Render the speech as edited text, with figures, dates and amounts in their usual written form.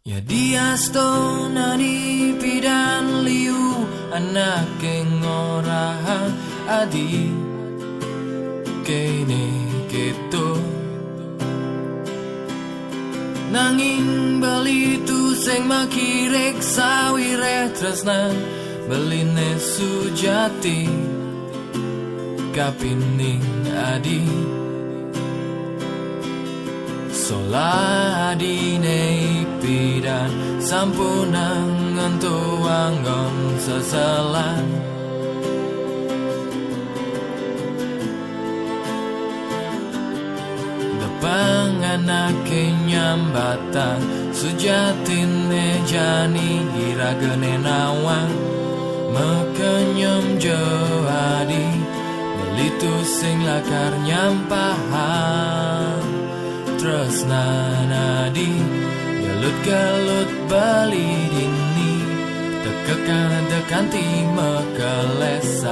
Ya diasto nani pidan liu anak kengorahan adi kene keto nanging bali tu sing makirek sawire tresnan beline sujati kapining adi soladine pidan sampunang ngentuanggon seselan panganake nyambatan sujatine jani iragene nawang mekenyem joadi belitu sing lakar nyampahan tresnanadi gelut-gelut bali dini tekekan dekanti mekelesan